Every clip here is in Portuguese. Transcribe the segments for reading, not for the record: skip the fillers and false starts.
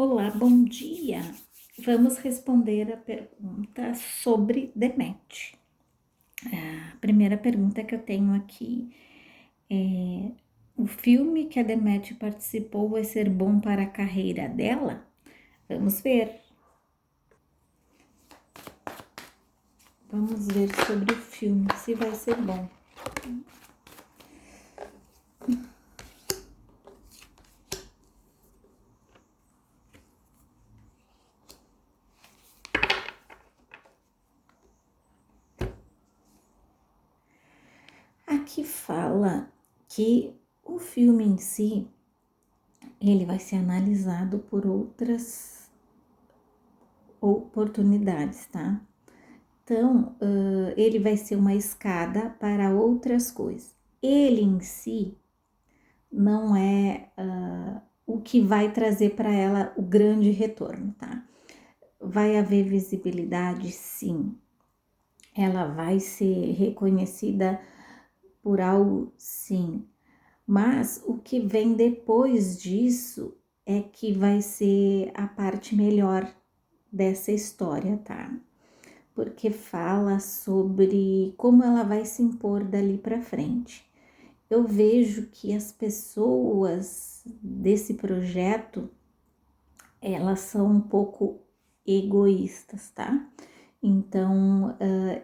Olá, bom dia. Vamos responder a pergunta sobre Demet. A primeira pergunta que eu tenho aqui é: o filme que a Demet participou vai ser bom para a carreira dela? Vamos ver. Vamos ver sobre o filme, se vai ser bom. Aqui fala que o filme em si, ele vai ser analisado por outras oportunidades, tá? Então, ele vai ser uma escada para outras coisas. Ele em si não é o que vai trazer para ela o grande retorno, tá? Vai haver visibilidade, sim. Ela vai ser reconhecida por algo, sim. Mas o que vem depois disso é que vai ser a parte melhor dessa história, tá? Porque fala sobre como ela vai se impor dali para frente. Eu vejo que as pessoas desse projeto, elas são um pouco egoístas, tá? Então,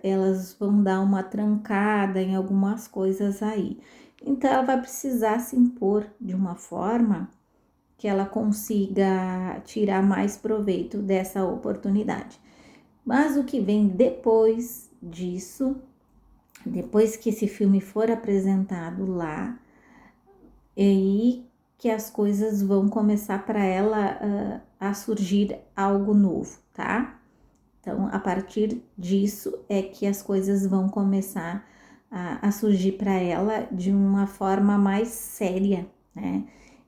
elas vão dar uma trancada em algumas coisas aí. Então, ela vai precisar se impor de uma forma que ela consiga tirar mais proveito dessa oportunidade. Mas o que vem depois disso, depois que esse filme for apresentado lá, é aí que as coisas vão começar para ela a surgir algo novo, tá? Então, a partir disso é que as coisas vão começar a surgir para ela de uma forma mais séria, né?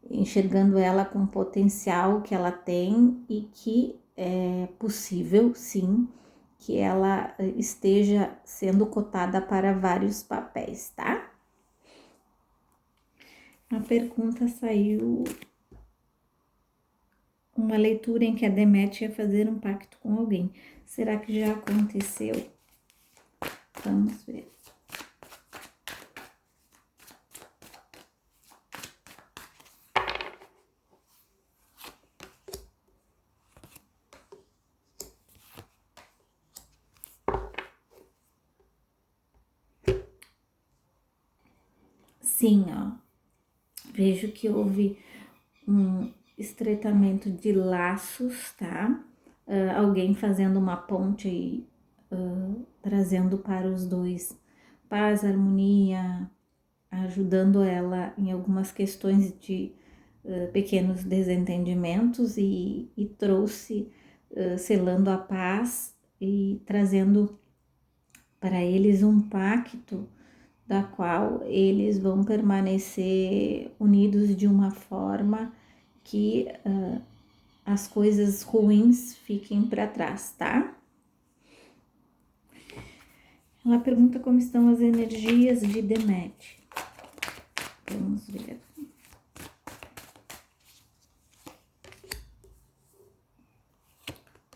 Enxergando ela com o potencial que ela tem e que é possível, sim, que ela esteja sendo cotada para vários papéis, tá? A pergunta saiu uma leitura em que a Demet ia fazer um pacto com alguém. Será que já aconteceu? Vamos ver. Sim, ó. Vejo que houve um estreitamento de laços, tá? Alguém fazendo uma ponte aí, trazendo para os dois paz, harmonia, ajudando ela em algumas questões de pequenos desentendimentos e trouxe, selando a paz e trazendo para eles um pacto da qual eles vão permanecer unidos de uma forma que as coisas ruins fiquem para trás, tá? Ela pergunta como estão as energias de Demet. Vamos ver.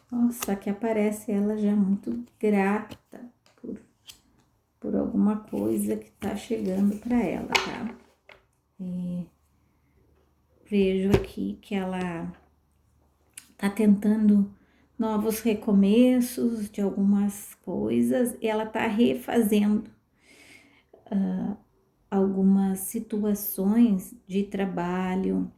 Nossa, aqui aparece ela já muito grata por alguma coisa que tá chegando para ela, tá? E vejo aqui que ela tá tentando novos recomeços de algumas coisas, e ela tá refazendo algumas situações de trabalho,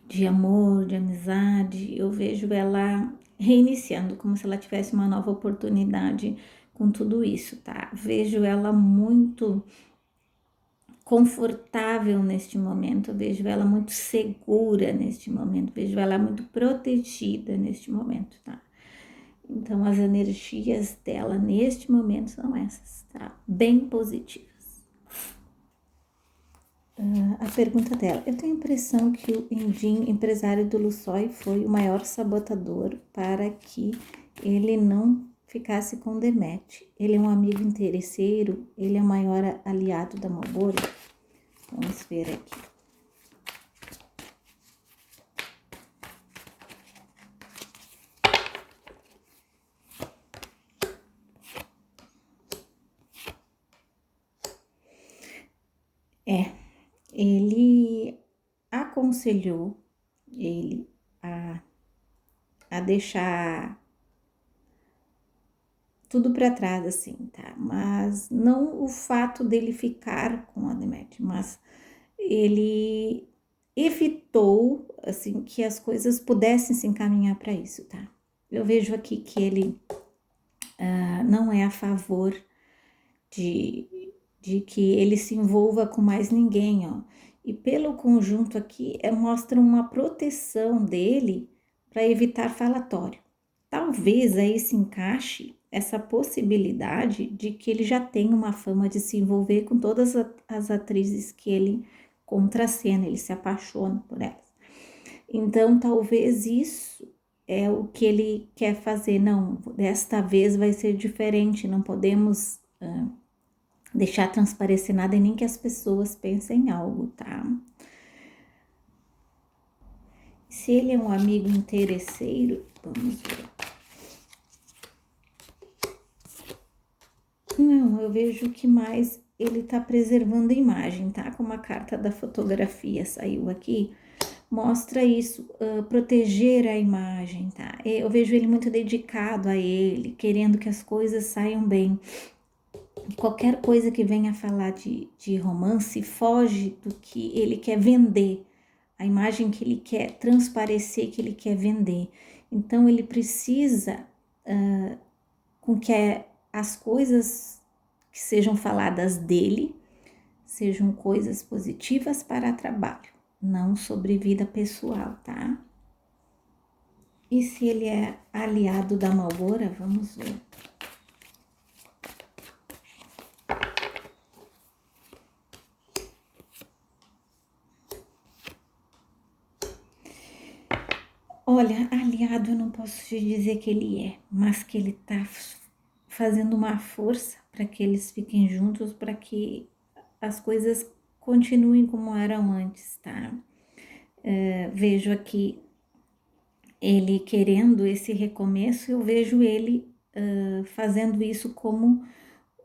de amor, de amizade. Eu vejo ela reiniciando, como se ela tivesse uma nova oportunidade com tudo isso, tá? Vejo ela muito confortável neste momento, eu vejo ela muito segura neste momento, vejo ela muito protegida neste momento, tá? Então, as energias dela neste momento são essas, tá? Bem positivas. A pergunta dela: eu tenho a impressão que o Indin, empresário do Lussói, foi o maior sabotador para que ele não ficasse com Demet. Ele é um amigo interesseiro, ele é o maior aliado da Malboro. Vamos ver aqui. É, ele aconselhou ele a deixar tudo para trás, assim, tá? Mas não o fato dele ficar com a Demet, mas ele evitou, assim, que as coisas pudessem se encaminhar para isso, tá? Eu vejo aqui que ele não é a favor de, de que ele se envolva com mais ninguém, ó. E pelo conjunto aqui, mostra uma proteção dele para evitar falatório. Talvez aí se encaixe essa possibilidade de que ele já tem uma fama de se envolver com todas as atrizes que ele contracena, ele se apaixona por elas. Então, talvez isso é o que ele quer fazer. Não, desta vez vai ser diferente, não podemos deixar transparecer nada e nem que as pessoas pensem em algo, tá? Se ele é um amigo interesseiro, vamos ver. Não, eu vejo que mais ele tá preservando a imagem, tá? Como a carta da fotografia saiu aqui, mostra isso, proteger a imagem, tá? Eu vejo ele muito dedicado a ele, querendo que as coisas saiam bem. Qualquer coisa que venha falar de romance foge do que ele quer vender, a imagem que ele quer transparecer, que ele quer vender. Então, ele precisa com que as coisas que sejam faladas dele sejam coisas positivas para trabalho, não sobre vida pessoal, tá? E se ele é aliado da Malbora, vamos ver. Olha, aliado eu não posso te dizer que ele é, mas que ele tá fazendo uma força para que eles fiquem juntos, para que as coisas continuem como eram antes, tá? Vejo aqui ele querendo esse recomeço, eu vejo ele fazendo isso como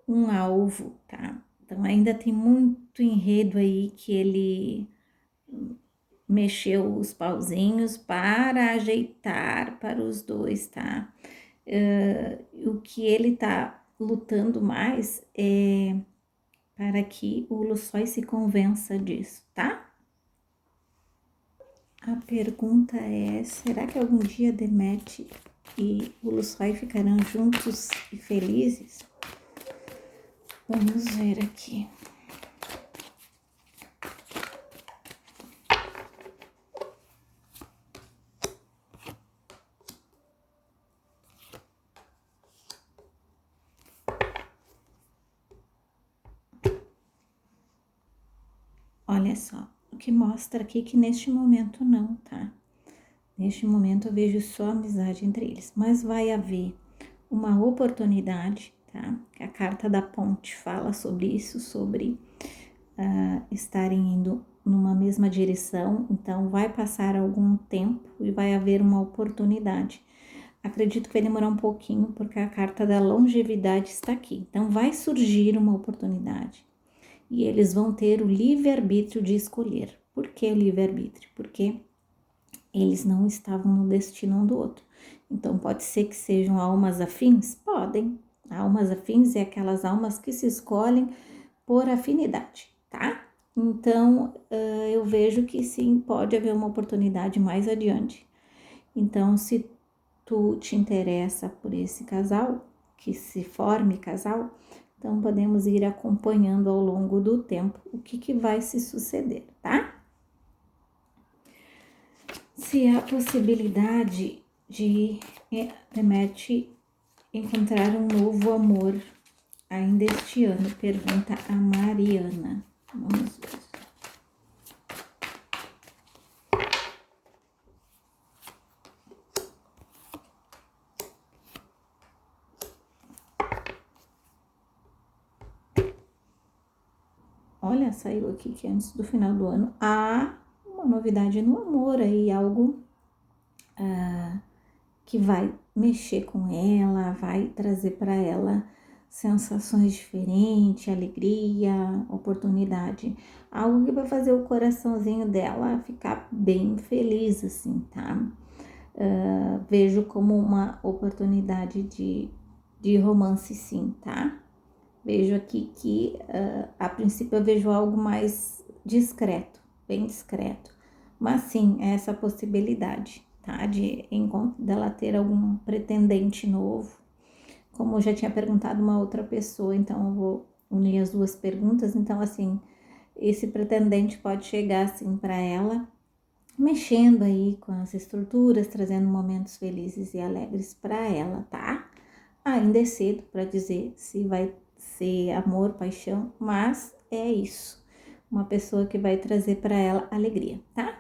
um alvo, tá? Então ainda tem muito enredo aí que ele mexeu os pauzinhos para ajeitar para os dois, tá? O que ele tá lutando mais é para que o Lussói se convença disso, tá? A pergunta é: será que algum dia Demet e o Lussói ficarão juntos e felizes? Vamos ver aqui. Olha só, o que mostra aqui que neste momento não, tá? Neste momento eu vejo só amizade entre eles, mas vai haver uma oportunidade, tá? A carta da ponte fala sobre isso, sobre estarem indo numa mesma direção, então vai passar algum tempo e vai haver uma oportunidade. Acredito que vai demorar um pouquinho, porque a carta da longevidade está aqui. Então vai surgir uma oportunidade e eles vão ter o livre-arbítrio de escolher. Por que o livre-arbítrio? Porque eles não estavam no destino um do outro. Então, pode ser que sejam almas afins? Podem. Almas afins é aquelas almas que se escolhem por afinidade, tá? Então, eu vejo que sim, pode haver uma oportunidade mais adiante. Então, se tu te interessa por esse casal, que se forme casal, então podemos ir acompanhando ao longo do tempo o que vai se suceder, tá? Se há possibilidade de Demet encontrar um novo amor ainda este ano, pergunta a Mariana. Vamos ver. Olha, saiu aqui que antes do final do ano há uma novidade no amor aí, algo que vai mexer com ela, vai trazer para ela sensações diferentes, alegria, oportunidade. Algo que vai fazer o coraçãozinho dela ficar bem feliz, assim, tá? Vejo como uma oportunidade de romance, sim, tá? Vejo aqui que, a princípio, eu vejo algo mais discreto, bem discreto. Mas sim, é essa possibilidade, tá? Dela ter algum pretendente novo. Como eu já tinha perguntado uma outra pessoa, então eu vou unir as duas perguntas. Então, assim, esse pretendente pode chegar, assim, para ela, mexendo aí com as estruturas, trazendo momentos felizes e alegres para ela, tá? Ainda é cedo para dizer se vai ser amor, paixão, mas é isso. Uma pessoa que vai trazer para ela alegria, tá?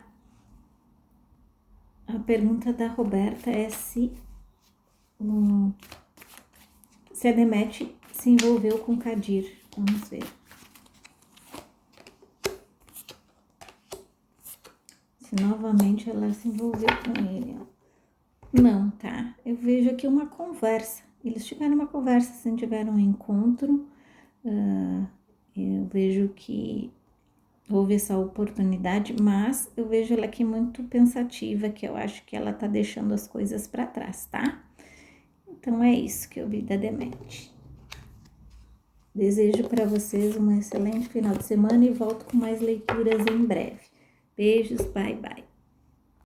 A pergunta da Roberta é se a Demet se envolveu com Kadir. Vamos ver. Se novamente ela se envolveu com ele. Não, tá? Eu vejo aqui uma conversa. Eles tiveram uma conversa, assim, tiveram um encontro. Eu vejo que houve essa oportunidade, mas eu vejo ela aqui muito pensativa, que eu acho que ela tá deixando as coisas para trás, tá? Então é isso que eu vi da Demet. Desejo para vocês um excelente final de semana e volto com mais leituras em breve. Beijos, bye bye.